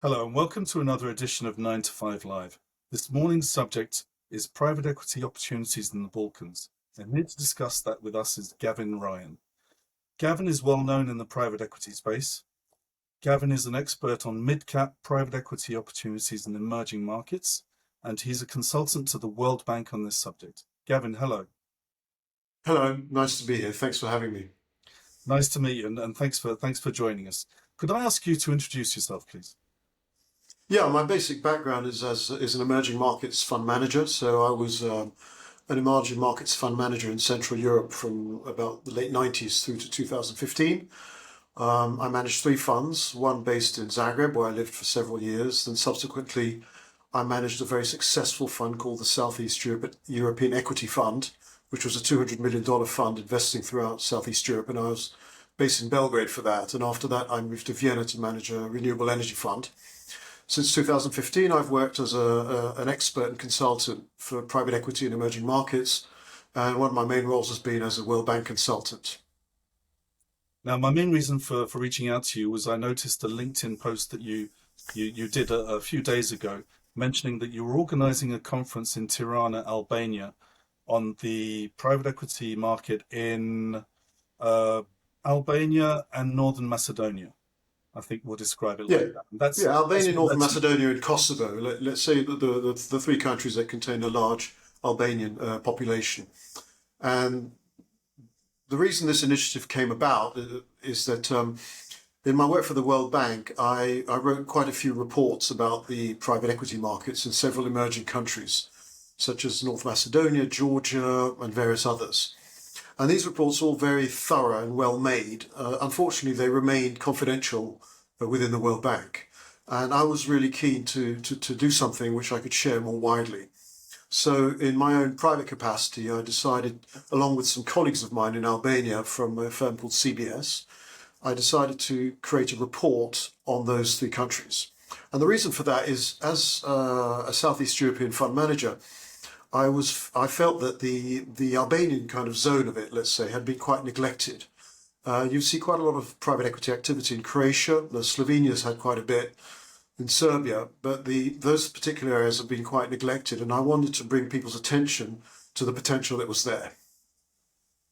Hello and welcome to another edition of 9 to 5 Live. This morning's subject is private equity opportunities in the Balkans. And here to discuss that with us is Gavin Ryan. Gavin is well known in the private equity space. Gavin is an expert on mid-cap private equity opportunities in emerging markets, and he's a consultant to the World Bank on this subject. Gavin, hello. Hello, nice to be here. Thanks for having me. Nice to meet you, and thanks for joining us. Could I ask you to introduce yourself, please? Yeah, my basic background is an emerging markets fund manager. So I was an emerging markets fund manager in Central Europe from about the late 90s through to 2015. I managed three funds, one based in Zagreb, where I lived for several years. Then subsequently, I managed a very successful fund called the Southeast European Equity Fund, which was a $200 million fund investing throughout Southeast Europe. And I was based in Belgrade for that. And after that, I moved to Vienna to manage a renewable energy fund. Since 2015, I've worked as an expert and consultant for private equity in emerging markets, and one of my main roles has been as a World Bank consultant. Now, my main reason for reaching out to you was I noticed a LinkedIn post that you did a few days ago mentioning that you were organizing a conference in Tirana, Albania, on the private equity market in uh, Albania and Northern Macedonia. I think we'll describe it Yeah, like that. That's yeah, that's Albania, what North led to Macedonia, and Kosovo. Let's say the three countries that contain a large Albanian population. And the reason this initiative came about is that in my work for the World Bank, I wrote quite a few reports about the private equity markets in several emerging countries, such as North Macedonia, Georgia, and various others. And these reports are all very thorough and well made. Unfortunately, they remained confidential within the World Bank. And I was really keen to do something which I could share more widely. So, in my own private capacity, I decided, along with some colleagues of mine in Albania from a firm called CBS, I decided to create a report on those three countries. And the reason for that is, as a Southeast European fund manager, I felt that the Albanian kind of zone of it, let's say, had been quite neglected. You see quite a lot of private equity activity in Croatia. The Slovenia's had quite a bit in Serbia, but those particular areas have been quite neglected, and I wanted to bring people's attention to the potential that was there.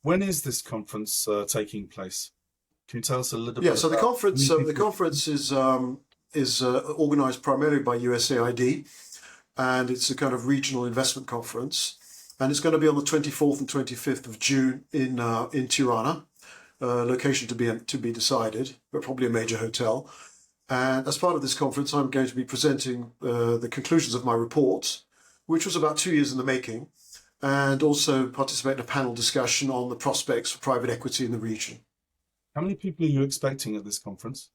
when is this conference taking place? Can you tell us a little Yeah, bit so the about how conference many so the people? conference is organised primarily by USAID, and it's a kind of regional investment conference, and it's going to be on the 24th and 25th of June in Tirana, location to be decided, but probably a major hotel. And as part of this conference, I'm going to be presenting the conclusions of my report, which was about 2 years in the making, and also participate in a panel discussion on the prospects for private equity in the region. How many people are you expecting at this conference?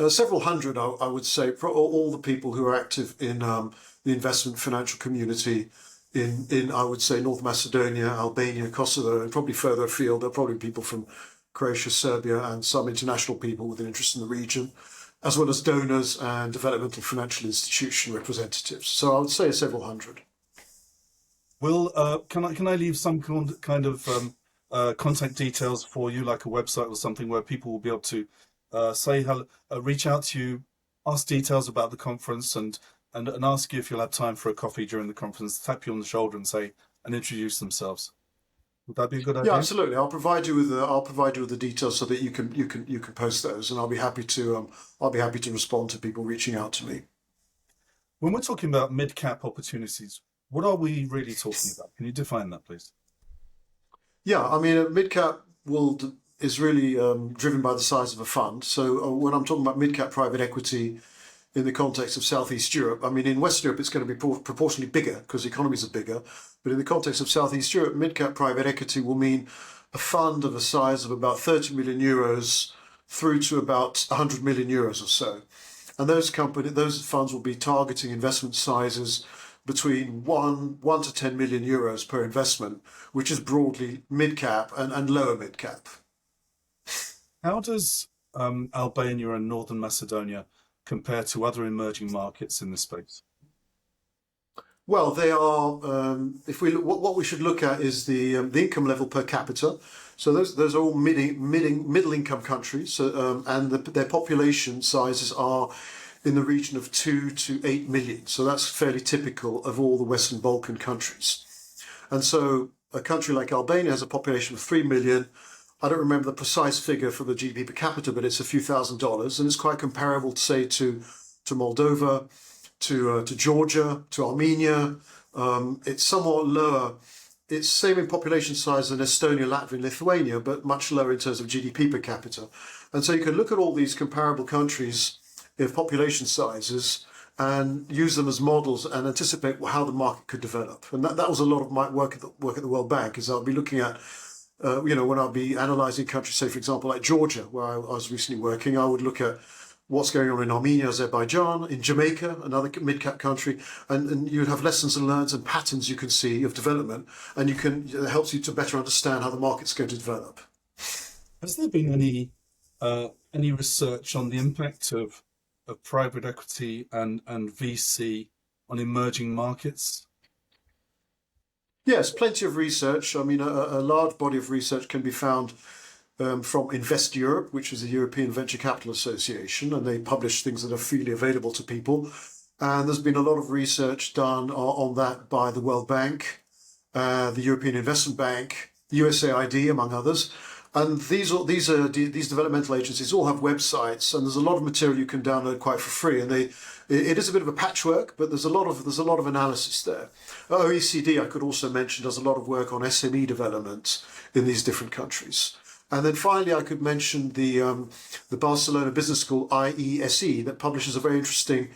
Several hundred, I would say, all the people who are active in the investment financial community in I would say North Macedonia, Albania, Kosovo, and probably further afield. There are probably people from Croatia, Serbia, and some international people with an interest in the region, as well as donors and developmental financial institution representatives. So I would say several hundred. Will can I leave some kind of contact details for you, like a website or something where people will be able to say hello, reach out to you, ask details about the conference, and ask you if you'll have time for a coffee during the conference, tap you on the shoulder and introduce themselves. Would that be a good Yeah, idea? absolutely. I'll provide you with the details so that you can post those, and I'll be happy to respond to people reaching out to me. When we're talking about mid-cap opportunities, what are we really talking about? Can you define that, please? Yeah, I mean, mid-cap world is really driven by the size of a fund. So when I'm talking about mid-cap private equity in the context of Southeast Europe, I mean, in Western Europe, it's going to be proportionally bigger because economies are bigger. But in the context of Southeast Europe, mid-cap private equity will mean a fund of a size of about 30 million euros through to about 100 million euros or so. And those funds will be targeting investment sizes between one to 10 million euros per investment, which is broadly mid-cap and lower mid-cap. How does Albania and Northern Macedonia compare to other emerging markets in this space? Well, they are. If we look, what we should look at is the income level per capita. So those are all middle income countries, so, and their population sizes are in the region of 2 to 8 million. So that's fairly typical of all the Western Balkan countries. And so a country like Albania has a population of 3 million. I don't remember the precise figure for the GDP per capita, but it's a few $1,000s, and it's quite comparable to say to Moldova, to Georgia, to Armenia. It's somewhat lower. It's same in population size than Estonia, Latvia, and Lithuania, but much lower in terms of GDP per capita. And so you can look at all these comparable countries in population sizes and use them as models and anticipate how the market could develop. And that was a lot of my work at the World Bank, is I'll be looking at, when I'll be analysing countries, say, for example, like Georgia, where I was recently working, I would look at what's going on in Armenia, Azerbaijan, in Jamaica, another mid-cap country, and you'd have lessons and learns and patterns you can see of development, and it helps you to better understand how the market's going to develop. Has there been any research on the impact of private equity and VC on emerging markets? Yes, plenty of research. I mean, a large body of research can be found from Invest Europe, which is the European Venture Capital Association, and they publish things that are freely available to people. And there's been a lot of research done on that by the World Bank, the European Investment Bank, USAID, among others. And these developmental agencies all have websites, and there's a lot of material you can download quite for free. And it is a bit of a patchwork, but there's a lot of analysis there. OECD, I could also mention, does a lot of work on SME development in these different countries. And then finally, I could mention the Barcelona Business School, IESE, that publishes a very interesting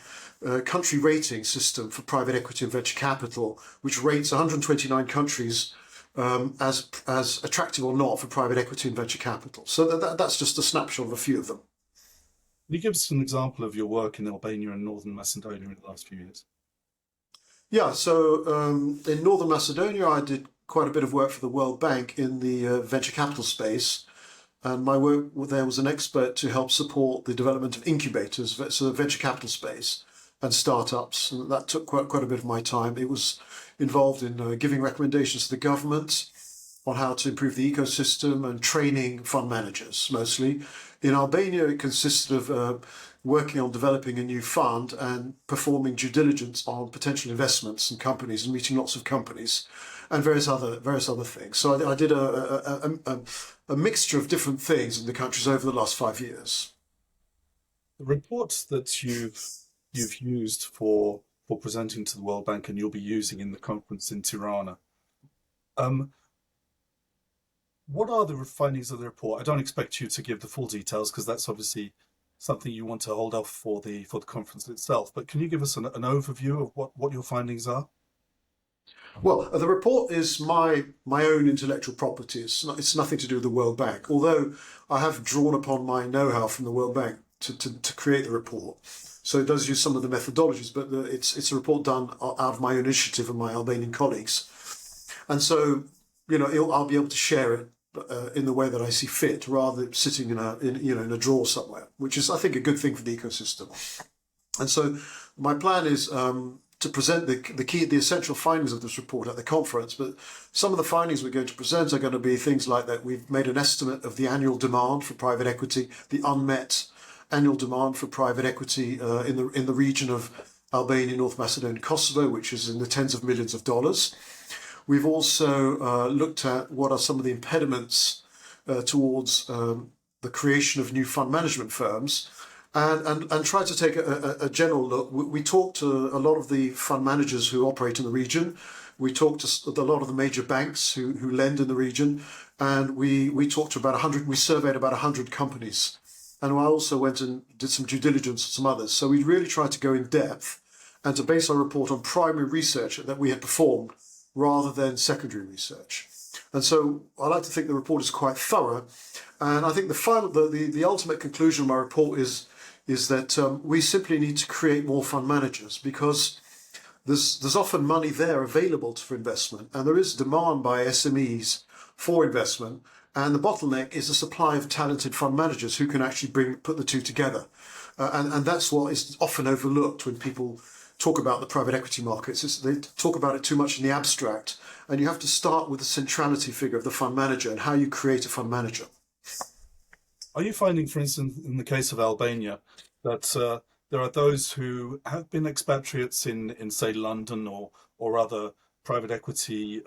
country rating system for private equity and venture capital, which rates 129 countries as attractive or not for private equity and venture capital. So that's just a snapshot of a few of them. Can you give us an example of your work in Albania and Northern Macedonia in the last few years? Yeah, so in Northern Macedonia, I did quite a bit of work for the World Bank in the venture capital space. And my work there was an expert to help support the development of incubators, so the venture capital space and startups. And that took quite a bit of my time. It was involved in giving recommendations to the government on how to improve the ecosystem and training fund managers, mostly. In Albania, it consisted of working on developing a new fund and performing due diligence on potential investments and companies and meeting lots of companies and various other things. So I did a mixture of different things in the countries over the last 5 years. The report that you've used for presenting to the World Bank and you'll be using in the conference in Tirana, what are the findings of the report? I don't expect you to give the full details because that's obviously something you want to hold off for the conference itself. But can you give us an overview of what your findings are? Well, the report is my own intellectual property. It's nothing to do with the World Bank, although I have drawn upon my know-how from the World Bank to create the report. So it does use some of the methodologies, but it's a report done out of my own initiative and my Albanian colleagues. And so, I'll be able to share it in the way that I see fit, rather than sitting in a drawer somewhere, which is, I think, a good thing for the ecosystem. And so my plan is to present the essential findings of this report at the conference. But some of the findings we're going to present are going to be things like that. We've made an estimate of the annual demand for private equity, the unmet annual demand for private equity in the region of Albania, North Macedonia, Kosovo, which is in the tens of millions of dollars. We've also looked at what are some of the impediments towards the creation of new fund management firms, and try to take a general look. We talked to a lot of the fund managers who operate in the region. We talked to a lot of the major banks who lend in the region, and we talked to about 100. We surveyed about 100 companies, and I also went and did some due diligence on some others. So we really tried to go in depth and to base our report on primary research that we had performed, rather than secondary research. And so I like to think the report is quite thorough. And I think the ultimate conclusion of my report is that we simply need to create more fund managers, because there's often money there available for investment, and there is demand by SMEs for investment. And the bottleneck is the supply of talented fund managers who can actually put the two together. And that's what is often overlooked when people talk about the private equity markets. They talk about it too much in the abstract, and you have to start with the centrality figure of the fund manager and how you create a fund manager. Are you finding, for instance, in the case of Albania, that there are those who have been expatriates in say London or other private equity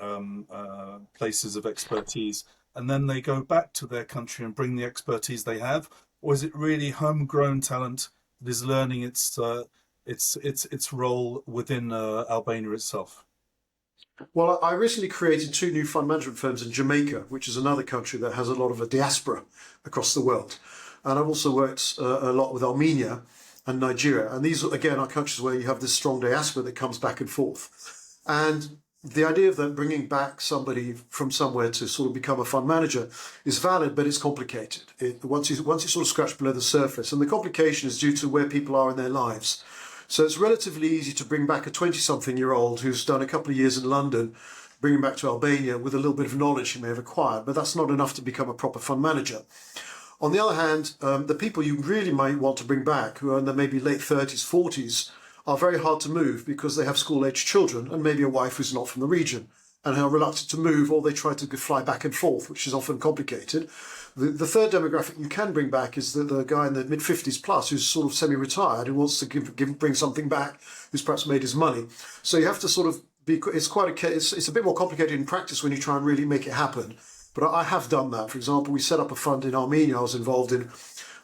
places of expertise, and then they go back to their country and bring the expertise they have, or is it really homegrown talent that is learning its role within Albania itself? Well, I recently created two new fund management firms in Jamaica, which is another country that has a lot of a diaspora across the world. And I've also worked a lot with Armenia and Nigeria. And these, again, are countries where you have this strong diaspora that comes back and forth. And the idea of that bringing back somebody from somewhere to sort of become a fund manager is valid, but it's complicated. Once you sort of scratch below the surface, and the complication is due to where people are in their lives. So it's relatively easy to bring back a 20-something-year-old who's done a couple of years in London, bring him back to Albania with a little bit of knowledge he may have acquired, but that's not enough to become a proper fund manager. On the other hand, the people you really might want to bring back, who are in their maybe late 30s, 40s, are very hard to move because they have school-aged children and maybe a wife who's not from the region and are reluctant to move, or they try to fly back and forth, which is often complicated. The third demographic you can bring back is the guy in the mid-50s plus who's sort of semi-retired, who wants to bring something back, who's perhaps made his money. So you have to sort of be, it's a bit more complicated in practice when you try and really make it happen. But I have done that. For example, we set up a fund in Armenia I was involved in,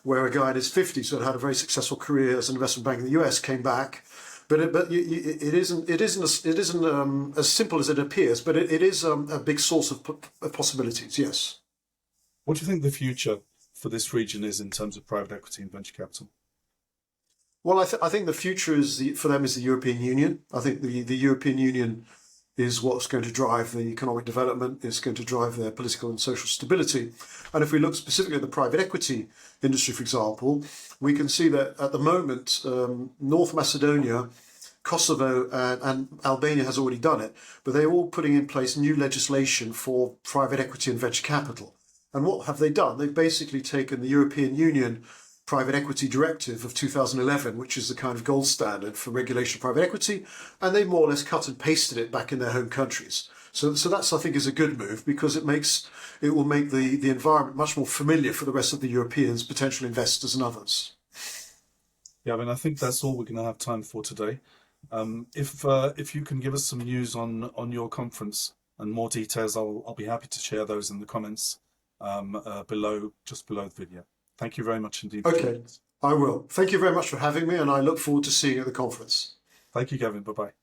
where a guy in his 50s who had a very successful career as an investment bank in the US came back. But it isn't as simple as it appears, but it is a big source of possibilities, yes. What do you think the future for this region is in terms of private equity and venture capital? Well, I think the future for them is the European Union. I think the European Union is what's going to drive the economic development, is going to drive their political and social stability. And if we look specifically at the private equity industry, for example, we can see that at the moment, North Macedonia, Kosovo and Albania has already done it, but they're all putting in place new legislation for private equity and venture capital. And what have they done? They've basically taken the European Union Private Equity Directive of 2011, which is the kind of gold standard for regulation of private equity, and they more or less cut and pasted it back in their home countries. So that's, I think, is a good move because it will make the environment much more familiar for the rest of the Europeans, potential investors and others. Yeah, I mean, I think that's all we're going to have time for today. If you can give us some news on your conference and more details, I'll be happy to share those in the comments just below the video. Thank you very much indeed. Okay, I will. Thank you very much for having me, and I look forward to seeing you at the conference. Thank you, Gavin. Bye-bye.